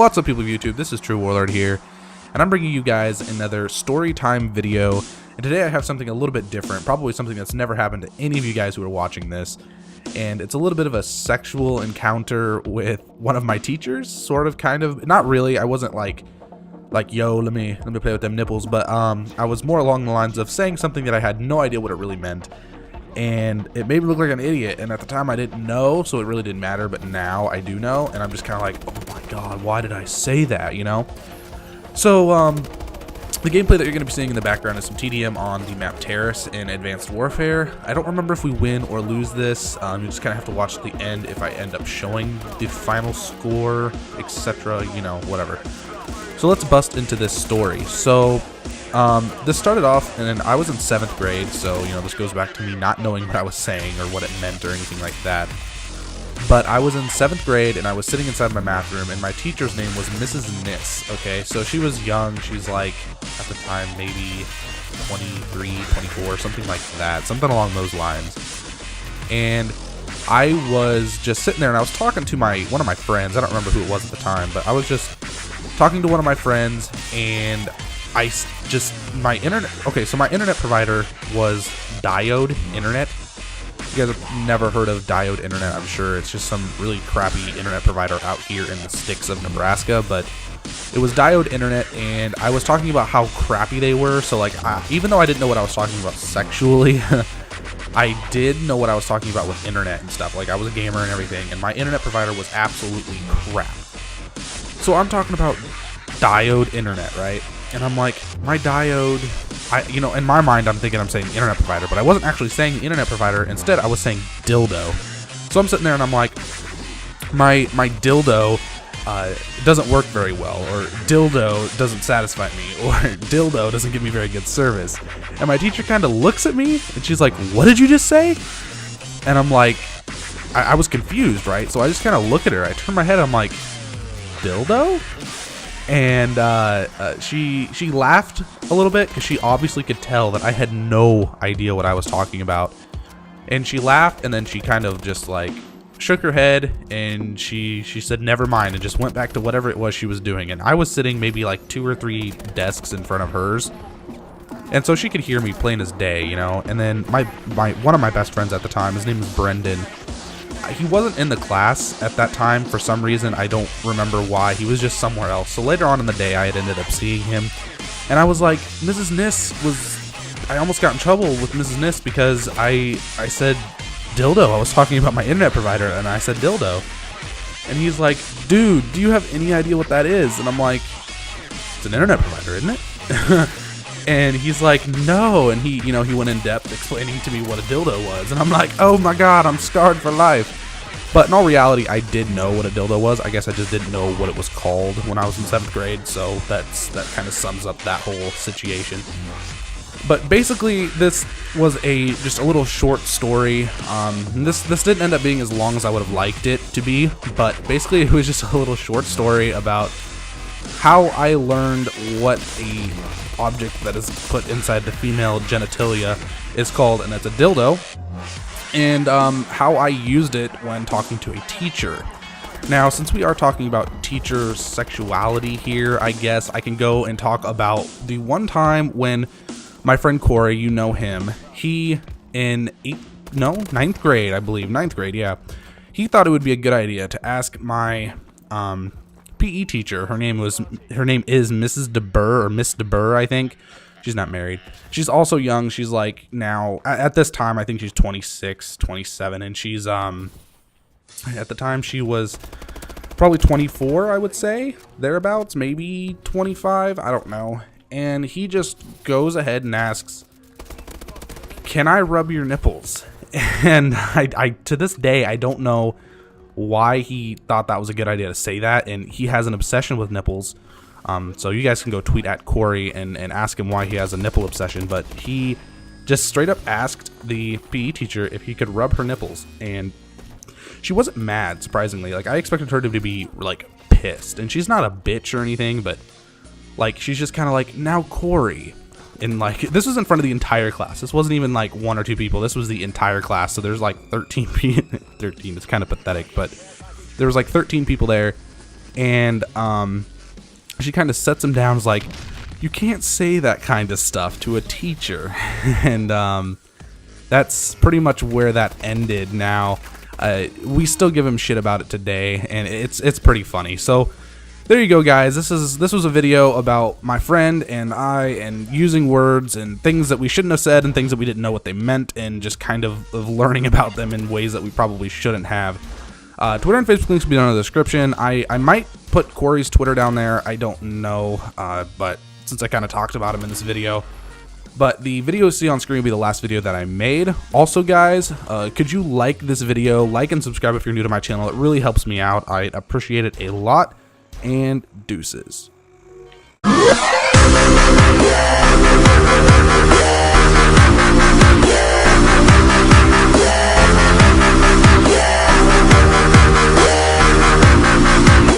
What's up, people of YouTube? This is True Warlord here, and I'm bringing you guys another story time video. And today I have something a little bit different, probably something that's never happened to any of you guys who are watching this. And it's a little bit of a sexual encounter with one of my teachers, sort of, kind of. Not really. I wasn't like yo, let me play with them nipples, but I was more along the lines of saying something that I had no idea what it really meant. And it made me look like an idiot, and at the time I didn't know, so it really didn't matter, but now I do know, and I'm just kind of like, oh my god, why did I say that, you know? So, the gameplay that you're going to be seeing in the background is some TDM on the map Terrace in Advanced Warfare. I don't remember if we win or lose this. You just kind of have to watch the end if I end up showing the final score, etc., you know, whatever. So let's bust into this story. So, this started off, and I was in 7th grade, so, you know, this goes back to me not knowing what I was saying or what it meant or anything like that. But I was in 7th grade, and I was sitting inside my math room, and my teacher's name was Mrs. Nis, okay? So she was young. She's like, at the time, maybe 23, 24, something like that, something along those lines. And I was just sitting there, and I was talking to one of my friends. I don't remember who it was at the time, but I was just talking to one of my friends, and my internet, okay, so my internet provider was Diode Internet. You guys have never heard of Diode Internet, I'm sure. It's just some really crappy internet provider out here in the sticks of Nebraska, but it was Diode Internet, and I was talking about how crappy they were. So, like, even though I didn't know what I was talking about sexually, I did know what I was talking about with internet and stuff. Like, I was a gamer and everything, and my internet provider was absolutely crap. So I'm talking about Diode Internet, right? And I'm like, my Diode, you know, in my mind, I'm thinking I'm saying internet provider, but I wasn't actually saying the internet provider. Instead, I was saying dildo. So I'm sitting there and I'm like, my dildo doesn't work very well, or dildo doesn't satisfy me, or dildo doesn't give me very good service. And my teacher kind of looks at me and she's like, what did you just say? And I'm like, I was confused, right? So I just kind of look at her. I turn my head. I'm like, dildo? And she laughed a little bit because she obviously could tell that I had no idea what I was talking about. And she laughed, and then she kind of just like shook her head, and she said never mind, and just went back to whatever it was she was doing. And I was sitting maybe like 2 or 3 desks in front of hers, and so she could hear me plain as day, you know. And then one of my best friends at the time, his name is Brendan. He wasn't in the class at that time for some reason. I don't remember why. He was just somewhere else. So later on in the day, I had ended up seeing him, and I was like, Mrs. Nis I almost got in trouble with Mrs. Nis because I said dildo. I was talking about my internet provider, and I said dildo. And he's like, dude, do you have any idea what that is? And I'm like, it's an internet provider, isn't it? And he's like, no. And he went in depth explaining to me what a dildo was. And I'm like, oh my god, I'm scarred for life. But in all reality, I did know what a dildo was. I guess I just didn't know what it was called when I was in 7th grade. So that kind of sums up that whole situation. But basically, this was just a little short story. This didn't end up being as long as I would have liked it to be. But basically, it was just a little short story about how I learned what a object that is put inside the female genitalia is called, and that's a dildo, and how I used it when talking to a teacher. Now, since we are talking about teacher sexuality here, I guess I can go and talk about the one time when my friend Corey, you know him, he in 9th grade, I believe, 9th grade, yeah, he thought it would be a good idea to ask my PE teacher. Her name is Mrs. DeBurr, or Miss DeBurr, I think. She's not married. She's also young. She's like, now at this time I think she's 26, 27, and she's at the time she was probably 24, I would say, thereabouts, maybe 25, I don't know. And he just goes ahead and asks, can I rub your nipples? And I to this day I don't know why he thought that was a good idea to say that, and he has an obsession with nipples. So you guys can go tweet at Corey and ask him why he has a nipple obsession, but he just straight up asked the PE teacher if he could rub her nipples, and she wasn't mad, surprisingly. Like, I expected her to be like pissed, and she's not a bitch or anything, but like, she's just kind of like, now Corey, and like, this was in front of the entire class. This wasn't even like 1 or 2 people. This was the entire class. So there's like 13 people. 13, it's kind of pathetic, but there was like 13 people there. and she kind of sets him down as like, you can't say that kind of stuff to a teacher. And that's pretty much where that ended. Now we still give him shit about it today, and it's pretty funny. So there you go, guys. This was a video about my friend and I, and using words and things that we shouldn't have said and things that we didn't know what they meant, and just kind of learning about them in ways that we probably shouldn't have. Twitter and Facebook links will be down in the description. I might put Corey's Twitter down there. I don't know, but since I kind of talked about him in this video. But the video you see on screen will be the last video that I made. Also, guys, could you like this video? Like and subscribe if you're new to my channel. It really helps me out. I appreciate it a lot. And deuces.